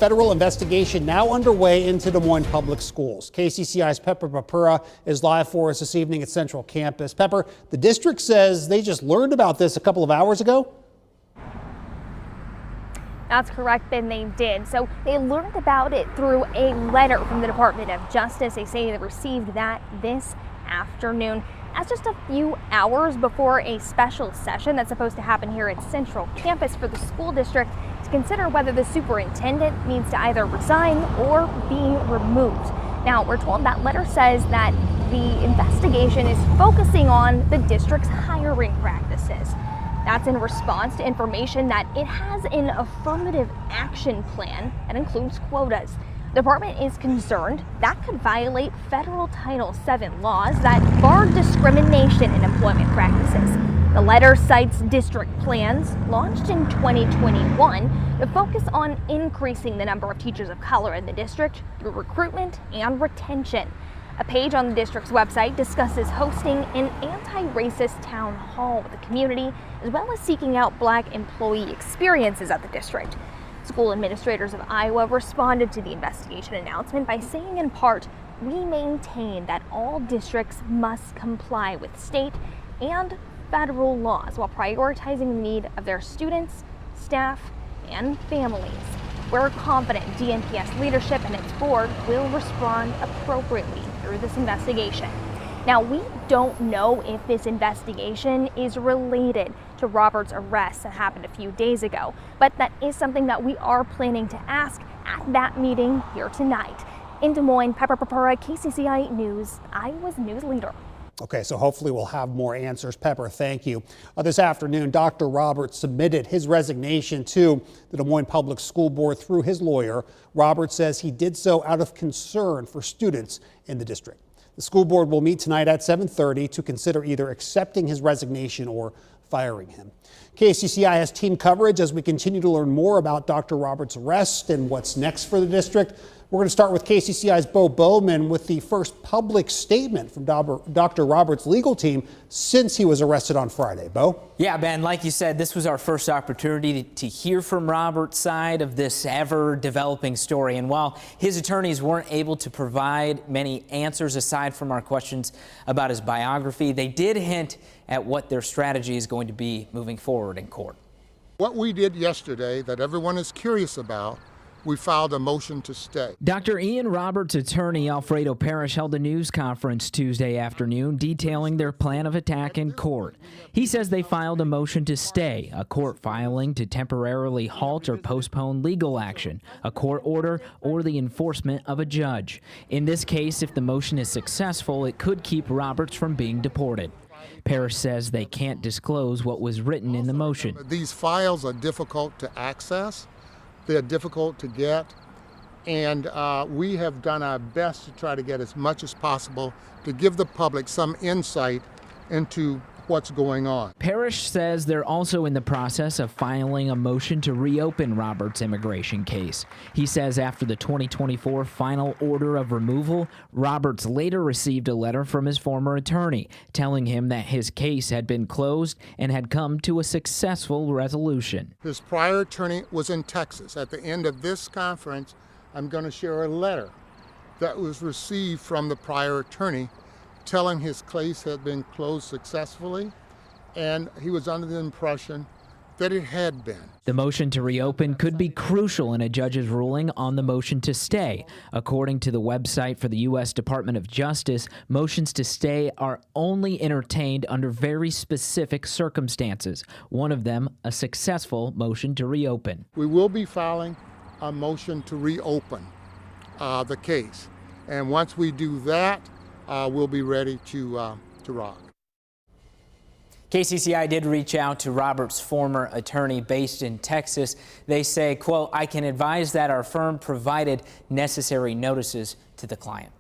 federal investigation now underway into Des Moines Public Schools. KCCI's Pepper Papura is live for us this evening at Central Campus. Pepper, the district says they just learned about this a couple of hours ago. That's correct, Ben, they did. So they learned about it through a letter from the Department of Justice. They say they received that this afternoon. That's just a few hours before a special session that's supposed to happen here at Central Campus for the school district to consider whether the superintendent needs to either resign or be removed. Now, we're told that letter says that the investigation is focusing on the district's hiring practices. That's in response to information that it has an affirmative action plan that includes quotas. The department is concerned that could violate federal Title VII laws that bar discrimination in employment practices. The letter cites district plans launched in 2021 to focus on increasing the number of teachers of color in the district through recruitment and retention. A page on the district's website discusses hosting an anti-racist town hall with the community, as well as seeking out Black employee experiences at the district. School administrators of Iowa responded to the investigation announcement by saying in part, "We maintain that all districts must comply with state and federal laws while prioritizing the need of their students, staff, and families. We're confident DNPS leadership and its board will respond appropriately through this investigation." Now, we don't know if this investigation is related to Robert's arrest that happened a few days ago, but that is something that we are planning to ask at that meeting here tonight. In Des Moines, Pepper Papura, KCCI News, Iowa's news leader. Okay, so hopefully we'll have more answers. Pepper, thank you. This afternoon, Dr. Roberts submitted his resignation to the Des Moines Public School Board through his lawyer. Roberts says he did so out of concern for students in the district. The school board will meet tonight at 7:30 to consider either accepting his resignation or firing him. KCCI has team coverage as we continue to learn more about Dr. Roberts' arrest and what's next for the district. We're going to start with KCCI's Bo Bowman with the first public statement from Dr. Roberts' legal team since he was arrested on Friday. Bo? Yeah, Ben, like you said, this was our first opportunity to hear from Roberts' side of this ever-developing story. And while his attorneys weren't able to provide many answers aside from our questions about his biography, they did hint at what their strategy is going to be moving forward in court. What we did yesterday that everyone is curious about, we filed a motion to stay. Dr. Ian Roberts' attorney Alfredo Parrish held a news conference Tuesday afternoon detailing their plan of attack in court. He says they filed a motion to stay, a court filing to temporarily halt or postpone legal action, a court order, or the enforcement of a judge. In this case, if the motion is successful, it could keep Roberts from being deported. Parrish says they can't disclose what was written in the motion. These files are difficult to access. They're difficult to get, and we have done our best to try to get as much as possible to give the public some insight into what's going on. Parrish says they're also in the process of filing a motion to reopen Roberts' immigration case. He says after the 2024 final order of removal, Roberts later received a letter from his former attorney telling him that his case had been closed and had come to a successful resolution. His prior attorney was in Texas. At the end of this conference, I'm going to share a letter that was received from the prior attorney telling his case had been closed successfully, and he was under the impression that it had been. The motion to reopen could be crucial in a judge's ruling on the motion to stay. According to the website for the U.S. Department of Justice, motions to stay are only entertained under very specific circumstances. One of them, a successful motion to reopen. We will be filing a motion to reopen the case, and once we do that, we'll be ready to rock. KCCI did reach out to Roberts' former attorney based in Texas. They say, quote, "I can advise that our firm provided necessary notices to the client."